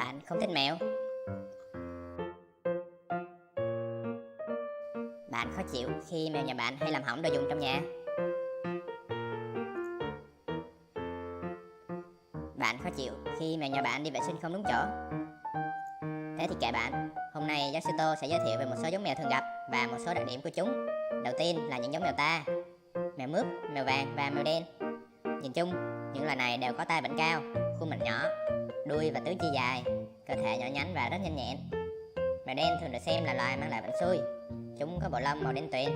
Bạn không thích mèo. Bạn khó chịu khi mèo nhà bạn hay làm hỏng đồ dùng trong nhà. Bạn khó chịu khi mèo nhà bạn đi vệ sinh không đúng chỗ. Thế thì kệ bạn. Hôm nay giáo sư Tô sẽ giới thiệu về một số giống mèo thường gặp và một số đặc điểm của chúng. Đầu tiên là những giống mèo ta: mèo mướp, mèo vàng và mèo đen. Nhìn chung, những loài này đều có tai vểnh cao, khuôn mặt nhỏ, đuôi và tứ chi dài, cơ thể nhỏ nhắn và rất nhanh nhẹn. Mèo đen thường được xem là loài mang lại vận xui. Chúng có bộ lông màu đen tuyền.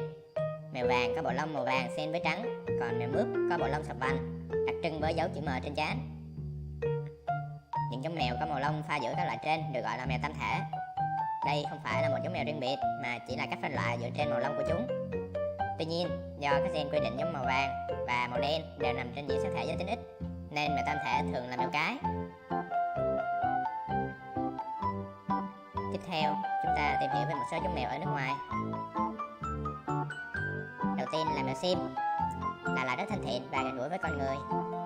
Mèo vàng có bộ lông màu vàng xen với trắng, còn mèo mướp có bộ lông sọc vành, đặc trưng với dấu chữ M trên trán. Những giống mèo có màu lông pha giữa các loại trên được gọi là mèo tam thể. Đây không phải là một giống mèo riêng biệt mà chỉ là cách phân loại dựa trên màu lông của chúng. Tuy nhiên, do các gen quy định giống màu vàng và màu đen đều nằm trên diện sắc thể giới tính ít, nên mèo tam thể thường là mèo cái. Tiếp theo, chúng ta tìm hiểu về một số giống mèo ở nước ngoài. Đầu tiên là mèo Xiêm, là loài rất thân thiện và gần gũi với con người.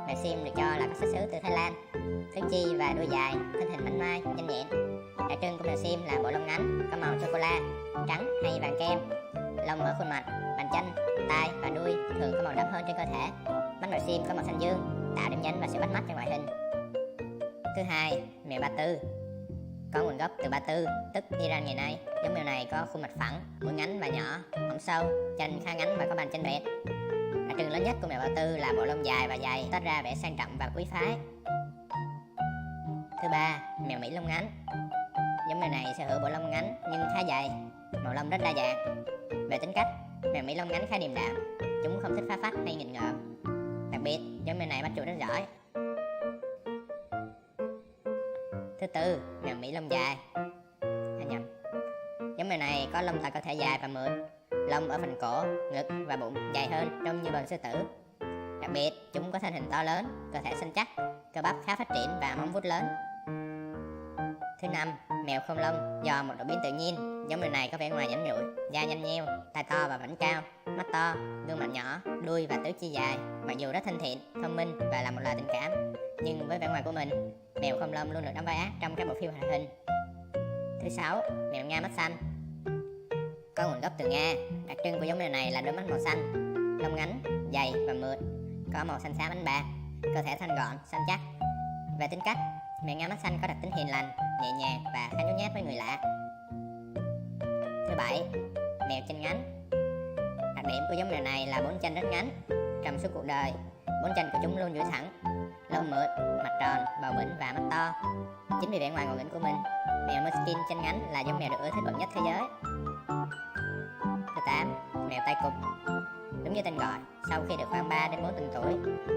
Mèo Xiêm được cho là có xuất xứ từ Thái Lan, tứ chi và đuôi dài, thân hình mảnh mai, nhanh nhẹn. Đặc trưng của mèo Xiêm là bộ lông ngắn, có màu sô cô la, trắng hay vàng kem. Lông ở khuôn mặt, bàn chân, tai và đuôi thường có màu đậm hơn trên cơ thể. Mắt mèo Xiêm có màu xanh dương, tạo điểm nhấn và sự bắt mắt cho ngoại hình. Thứ hai, mèo Ba Tư, có nguồn gốc từ Ba Tư, tức Iran ngày nay. Giống mèo này có khuôn mặt phẳng, mũi ngắn và nhỏ, hõm sâu, chân khá ngắn và có bàn chân bẹt. Đặc trưng lớn nhất của mèo Ba Tư là bộ lông dài và dày, toát ra vẻ sang trọng và quý phái. Thứ ba, mèo Mỹ lông ngắn. Giống mèo này sở hữu bộ lông ngắn nhưng khá dày, màu lông rất đa dạng. Về tính cách, mèo Mỹ lông ngắn khá điềm đạm, chúng không thích phá phách hay nghịch ngợm. Đặc biệt, giống mèo này bắt chuột rất giỏi. Thứ tư, mèo Mỹ lông dài. Giống mèo này có lông tại cơ thể dài và mượt, lông ở phần cổ, ngực và bụng dài hơn, trông như bờn sư tử. Đặc biệt, chúng có thân hình to lớn, cơ thể săn chắc, cơ bắp khá phát triển và móng vuốt lớn. Thứ năm, mèo không lông. Do một đột biến tự nhiên, giống mèo này có vẻ ngoài nhẵn nhụi, da nhanh nheo, tai to và vảnh cao, mắt to, gương mặt nhỏ, đuôi và tứ chi dài. Mặc dù rất thân thiện, thông minh và là một loài tình cảm, nhưng với vẻ ngoài của mình, mèo không lông luôn được đóng vai ác trong các bộ phim hoạt hình. Thứ sáu, mèo Nga mắt xanh, có nguồn gốc từ Nga. Đặc trưng của giống mèo này là đôi mắt màu xanh, lông ngắn, dày và mượt, có màu xanh xám ánh bạc, cơ thể thanh gọn, săn chắc. Về tính cách, mèo Nga mắt xanh có đặc tính hiền lành, nhẹ nhàng và khá nhút nhát với người lạ. Thứ bảy, mèo chân ngắn. Đặc điểm của giống mèo này là bốn chân rất ngắn. Trong suốt cuộc đời, bốn chân của chúng luôn duỗi thẳng, lông mượt, mặt tròn, bầu bĩnh và mắt to. Chính vì vẻ ngoài ngộ nghĩnh của mình, mèo Muskin chân ngắn là giống mèo được ưa thích bậc nhất thế giới. Thứ 8, mèo tai cụp. Đúng như tên gọi, sau khi được khoảng 3 đến 4 tuần tuổi,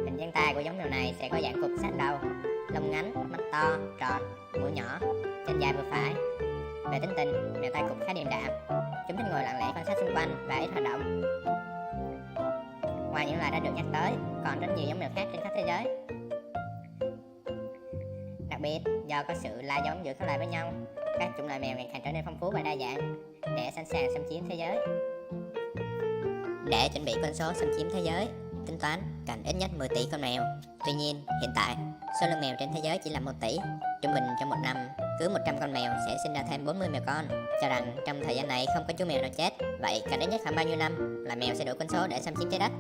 hình dáng tai của giống mèo này sẽ có dạng cụp sát đầu, lông ngắn, mắt to, tròn, mũi nhỏ, chân dài vừa phải. Về tính tình, mèo tai cụp khá điềm đạm, chúng thích ngồi lặng lẽ quan sát xung quanh và ít hoạt động. Ngoài những loài đã được nhắc tới, còn rất nhiều giống mèo khác trên khắp thế giới. Đặc biệt, do có sự la giống giữa các loài với nhau, các chủng loại mèo ngày càng trở nên phong phú và đa dạng để sẵn sàng xâm chiếm thế giới. Để chuẩn bị quân số xâm chiếm thế giới, tính toán cần ít nhất 10 tỷ con mèo. Tuy nhiên, hiện tại, số lượng mèo trên thế giới chỉ là 1 tỷ. Trung bình trong một năm, cứ 100 con mèo sẽ sinh ra thêm 40 mèo con. Cho rằng trong thời gian này không có chú mèo nào chết. Vậy cần ít nhất khoảng bao nhiêu năm là mèo sẽ đủ quân số để xâm chiếm trái đất?